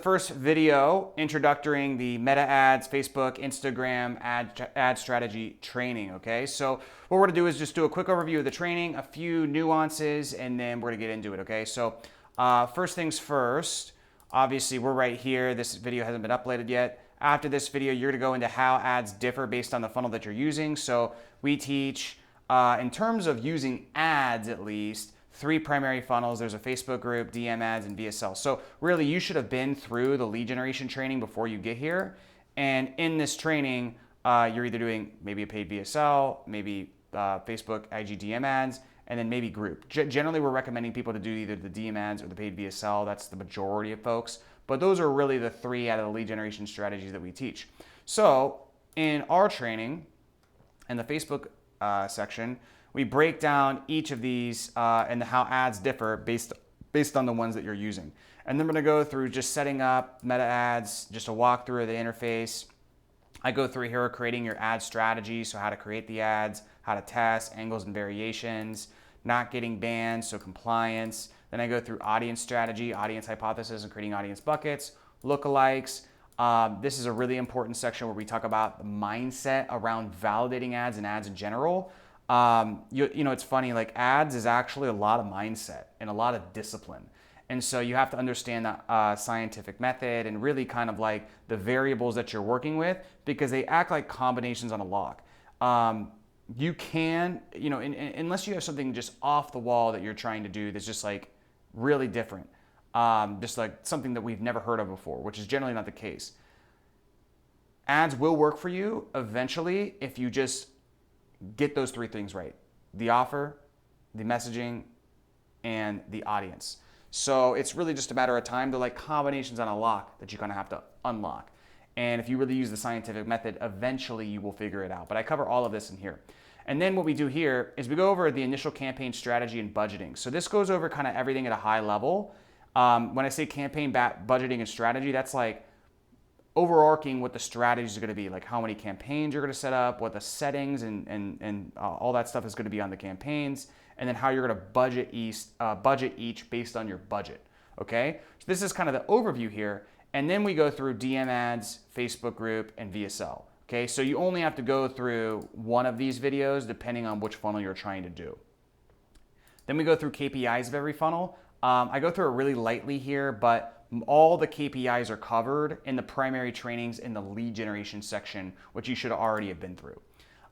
First video introducing the Meta Ads, Facebook, Instagram ad strategy training. Okay, so what we're gonna do is just do a quick overview of the training, a few nuances, and then we're gonna get into it. Okay, so first things first, obviously we're right here. This video hasn't been uploaded yet. After this video, you're gonna go into how ads differ based on the funnel that you're using. So we teach, in terms of using ads at least, three primary funnels. There's a Facebook group, DM ads, and VSL. So really, you should have been through the lead generation training before you get here. And in this training, you're either doing maybe a paid VSL, maybe Facebook IG DM ads, and then maybe group. Generally, we're recommending people to do either the DM ads or the paid VSL. That's the majority of folks. But those are really the three out of the lead generation strategies that we teach. So in our training, in the Facebook section, we break down each of these and how ads differ based on the ones that you're using. And then we're gonna go through just setting up Meta Ads, just a walkthrough of the interface. I go through here creating your ad strategy, so how to create the ads, how to test, angles and variations, not getting banned, so compliance. Then I go through audience strategy, audience hypothesis, and creating audience buckets, lookalikes. This is a really important section where we talk about the mindset around validating ads and ads in general. You know, it's funny, like ads is actually a lot of mindset and a lot of discipline. And so you have to understand the scientific method and really kind of like the variables that you're working with, because they act like combinations on a log. You can, you know, unless you have something just off the wall that you're trying to do that's just like really different, just like something that we've never heard of before, which is generally not the case. Ads will work for you eventually if you just get those three things right: the offer, the messaging, and the audience. So it's really just a matter of time. They're like combinations on a lock that you kind of have to unlock. And if you really use the scientific method, eventually you will figure it out. But I cover all of this in here. And then what we do here is we go over the initial campaign strategy and budgeting. So this goes over kind of everything at a high level. When I say campaign budgeting and strategy, that's like overarching what the strategies are going to be, like how many campaigns you're going to set up, what the settings and all that stuff is going to be on the campaigns, and then how you're going to budget each based on your budget. Okay, so this is kind of the overview here, and then we go through DM ads, Facebook group, and VSL. Okay, so you only have to go through one of these videos depending on which funnel you're trying to do. Then we go through KPIs of every funnel. I go through it really lightly here, but all the KPIs are covered in the primary trainings in the lead generation section, which you should already have been through.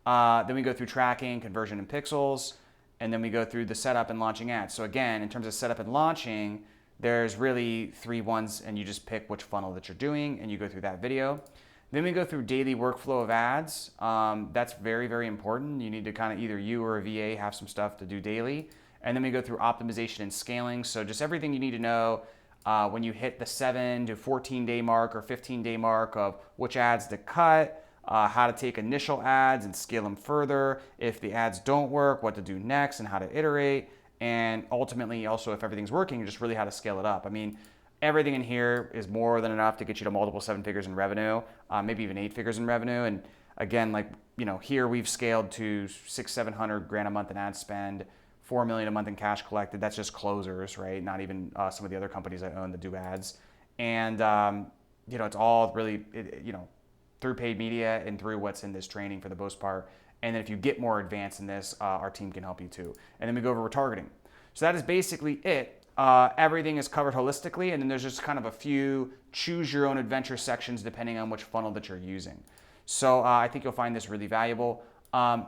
Then we go through tracking, conversion, and pixels, and then we go through the setup and launching ads. So again, in terms of setup and launching, there's really three ones, and you just pick which funnel that you're doing, and you go through that video. Then we go through daily workflow of ads. That's very, very important. You need to kind of either you or a VA have some stuff to do daily. And then we go through optimization and scaling. So just everything you need to know when you hit the 7 to 14 day mark or 15-day mark of which ads to cut, how to take initial ads and scale them further. If the ads don't work, what to do next and how to iterate. And ultimately also, if everything's working, just really how to scale it up. I mean, everything in here is more than enough to get you to multiple 7 figures in revenue, maybe even 8 figures in revenue. And again, like, you know, here we've scaled to 600-700 grand a month in ad spend, 4 million a month in cash collected. That's just closers, right? Not even some of the other companies I own that do ads. And, you know, it's all really, you know, through paid media and through what's in this training for the most part. And then if you get more advanced in this, our team can help you too. And then we go over retargeting. So that is basically it. Everything is covered holistically, and then there's just kind of a few choose your own adventure sections depending on which funnel that you're using. So I think you'll find this really valuable. I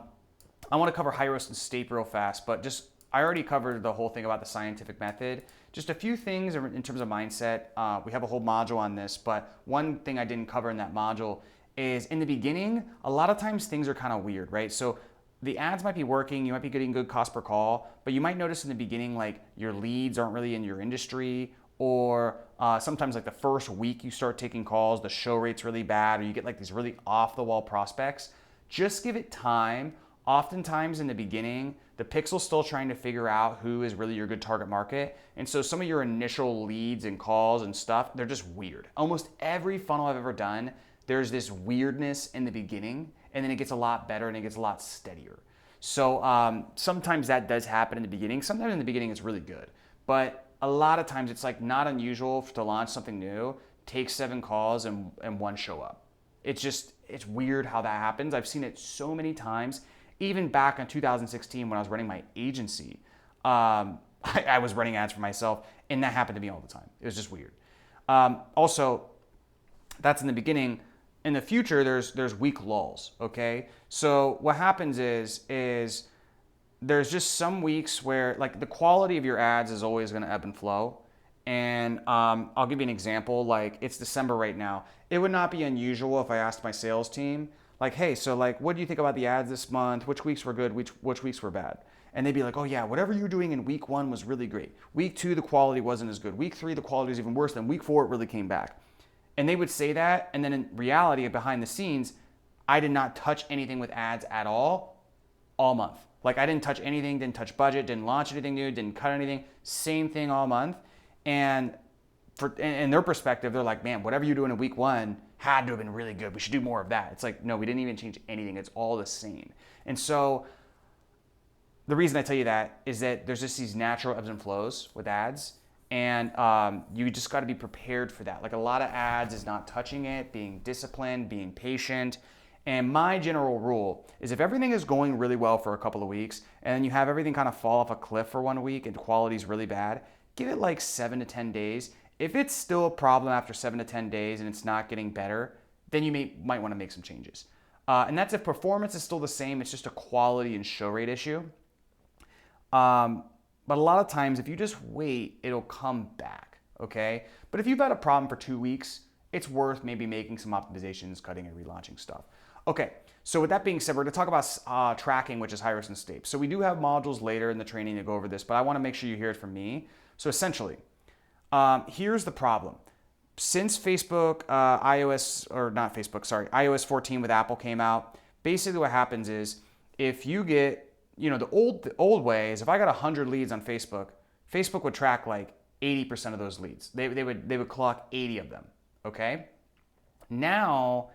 want to cover high-risk and STAPE real fast, but just I already covered the whole thing about the scientific method. Just a few things in terms of mindset. We have a whole module on this, but one thing I didn't cover in that module is in the beginning, a lot of times things are kind of weird, right? So the ads might be working, you might be getting good cost per call, but you might notice in the beginning, like your leads aren't really in your industry, or sometimes like the first week you start taking calls, the show rate's really bad, or you get like these really off the wall prospects. Just give it time. Oftentimes in the beginning, the pixel's still trying to figure out who is really your good target market. And so some of your initial leads and calls and stuff, they're just weird. Almost every funnel I've ever done, there's this weirdness in the beginning, and then it gets a lot better and it gets a lot steadier. So sometimes that does happen in the beginning. Sometimes in the beginning it's really good. But a lot of times it's like not unusual to launch something new, take 7 calls and 1 show up. It's weird how that happens. I've seen it so many times. Even back in 2016 when I was running my agency, I was running ads for myself, and that happened to me all the time. It was just weird. Also, that's in the beginning. In the future, there's weak lulls, okay? So what happens is there's just some weeks where like the quality of your ads is always gonna ebb and flow. And I'll give you an example. Like it's December right now. It would not be unusual if I asked my sales team, like, hey, so like, what do you think about the ads this month? Which weeks were good? Which weeks were bad? And they'd be like, oh yeah, whatever you were doing in week 1 was really great. Week 2, the quality wasn't as good. Week 3, the quality was even worse. Then week 4, it really came back. And they would say that, and then in reality, behind the scenes, I did not touch anything with ads at all month. Like I didn't touch anything, didn't touch budget, didn't launch anything new, didn't cut anything. Same thing all month. And in their perspective, they're like, man, whatever you're doing in week 1 had to have been really good. We should do more of that. It's like, no, we didn't even change anything. It's all the same. And so the reason I tell you that is that there's just these natural ebbs and flows with ads. And you just got to be prepared for that. Like a lot of ads is not touching it, being disciplined, being patient. And my general rule is if everything is going really well for a couple of weeks and then you have everything kind of fall off a cliff for 1 week and quality is really bad, give it like 7 to 10 days. If it's still a problem after 7 to 10 days and it's not getting better, then you might want to make some changes. And that's if performance is still the same, it's just a quality and show rate issue. But a lot of times, if you just wait, it'll come back, okay? But if you've had a problem for 2 weeks, it's worth maybe making some optimizations, cutting and relaunching stuff. Okay, so with that being said, we're gonna talk about tracking, which is high risk and STAPE. So we do have modules later in the training to go over this, but I wanna make sure you hear it from me. So essentially, here's the problem. Since Facebook, iOS 14 with Apple came out, basically what happens is if you get, the old way is if I got 100 leads on Facebook, Facebook would track like 80% of those leads. They would clock 80 of them, okay? Now,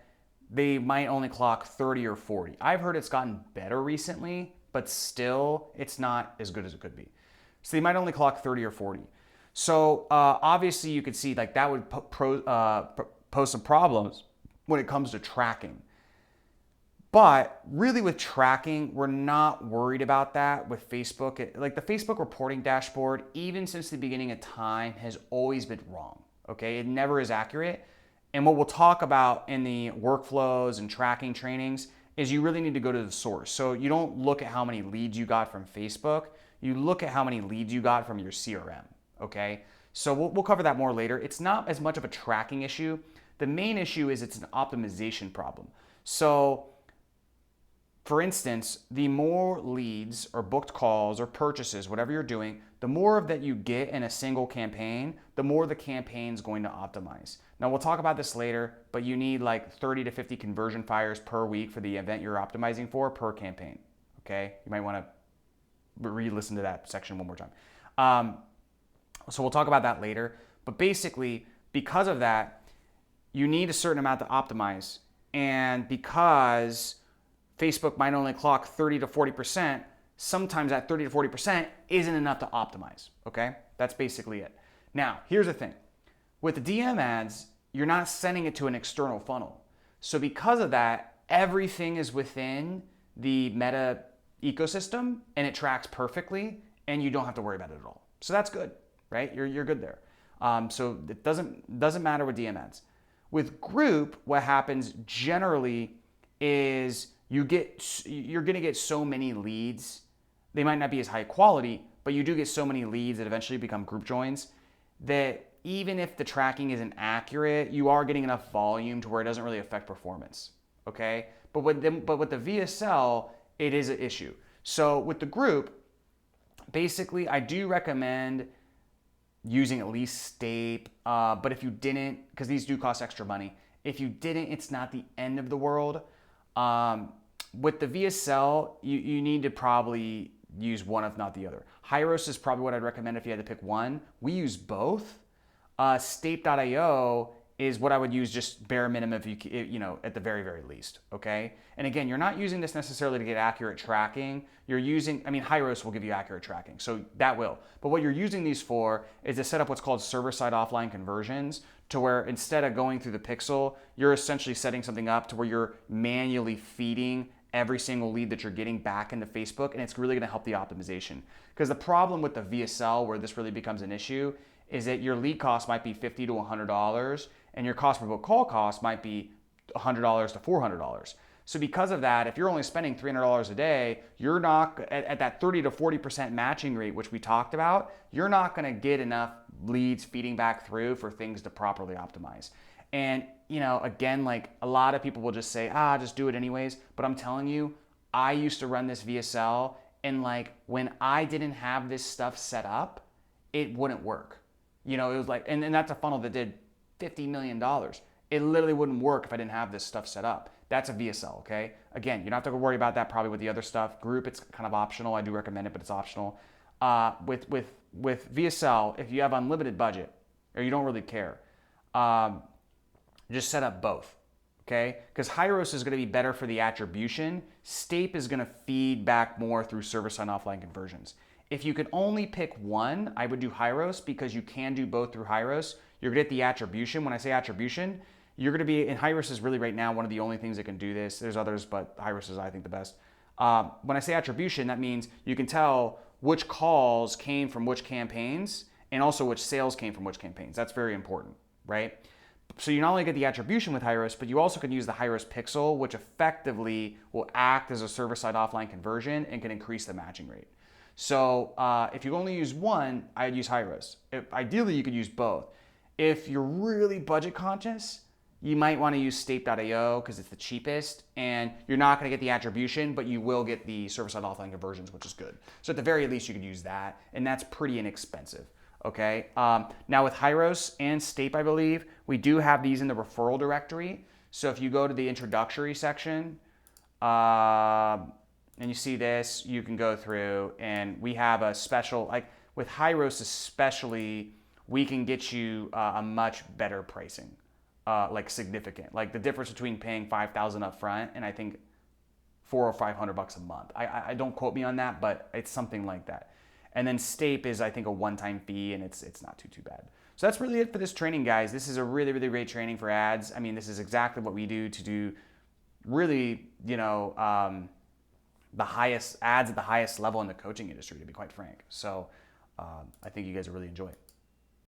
they might only clock 30 or 40. I've heard it's gotten better recently, but still, it's not as good as it could be. So they might only clock 30 or 40. So obviously you could see like that would pose some problems when it comes to tracking. But really with tracking, we're not worried about that with Facebook. Like the Facebook reporting dashboard, even since the beginning of time, has always been wrong, okay? It never is accurate. And what we'll talk about in the workflows and tracking trainings is you really need to go to the source. So you don't look at how many leads you got from Facebook, you look at how many leads you got from your CRM, okay? So we'll cover that more later. It's not as much of a tracking issue. The main issue is it's an optimization problem. So for instance, the more leads or booked calls or purchases, whatever you're doing, the more of that you get in a single campaign, the more the campaign's going to optimize. Now we'll talk about this later, but you need like 30 to 50 conversion fires per week for the event you're optimizing for per campaign, okay? You might wanna re-listen to that section one more time. So we'll talk about that later, but basically, because of that, you need a certain amount to optimize, and because Facebook might only clock 30 to 40%, sometimes that 30 to 40% isn't enough to optimize, okay? That's basically it. Now, here's the thing. With the DM ads, you're not sending it to an external funnel. So because of that, everything is within the Meta ecosystem and it tracks perfectly and you don't have to worry about it at all. So that's good, right? You're good there. So it doesn't matter with DM ads. With group, what happens generally is you're gonna get so many leads. They might not be as high quality, but you do get so many leads that eventually become group joins that even if the tracking isn't accurate, you are getting enough volume to where it doesn't really affect performance, okay? But with the VSL, it is an issue. So with the group, basically I do recommend using at least STAPE, but if you didn't, because these do cost extra money, if you didn't, it's not the end of the world. With the VSL, you need to probably use one if not the other. Hyros is probably what I'd recommend if you had to pick one. We use both. Stape.io is what I would use just bare minimum if you know, at the very, very least, okay? And again, you're not using this necessarily to get accurate tracking. You're using, I mean, Hyros will give you accurate tracking, so that will. But what you're using these for is to set up what's called server-side offline conversions, to where instead of going through the pixel, you're essentially setting something up to where you're manually feeding every single lead that you're getting back into Facebook, and it's really gonna help the optimization. Because the problem with the VSL, where this really becomes an issue, is that your lead cost might be $50 to $100, and your cost per book call cost might be $100 to $400. So because of that, if you're only spending $300 a day, you're not, at that 30 to 40% matching rate, which we talked about, you're not gonna get enough leads feeding back through for things to properly optimize. And you know, again, like a lot of people will just say, just do it anyways. But I'm telling you, I used to run this VSL, and like when I didn't have this stuff set up, it wouldn't work. You know, it was like, and that's a funnel that did $50 million. It literally wouldn't work if I didn't have this stuff set up. That's a VSL, okay? Again, you don't have to worry about that probably with the other stuff. Group, it's kind of optional. I do recommend it, but it's optional. With VSL, if you have unlimited budget or you don't really care, just set up both, okay? Because Hyros is gonna be better for the attribution. Stape is gonna feed back more through server-side offline conversions. If you could only pick one, I would do Hyros, because you can do both through Hyros. You're gonna get the attribution. When I say attribution, you're gonna be, and Hyros is really right now one of the only things that can do this. There's others, but Hyros is, I think, the best. When I say attribution, that means you can tell which calls came from which campaigns and also which sales came from which campaigns. That's very important, right? So you not only get the attribution with Hyros, but you also can use the Hyros pixel, which effectively will act as a server-side offline conversion and can increase the matching rate. So if you only use one, I'd use Hyros. Ideally, you could use both. If you're really budget conscious, you might want to use Stape.io because it's the cheapest, and you're not going to get the attribution, but you will get the server-side offline conversions, which is good. So at the very least, you could use that, and that's pretty inexpensive. Okay. Now with Hyros and Stape, I believe, we do have these in the referral directory. So if you go to the introductory section and you see this, you can go through, and we have a special, like with Hyros especially, we can get you a much better pricing, like significant. Like the difference between paying $5,000 up front and I think $400 or $500 a month. I don't quote me on that, but it's something like that. And then Stape is, I think, a one-time fee, and it's not too bad. So that's really it for this training, guys. This is a really, really great training for ads. I mean, this is exactly what we do to do really, you know, the highest ads at the highest level in the coaching industry, to be quite frank. So I think you guys will really enjoy it.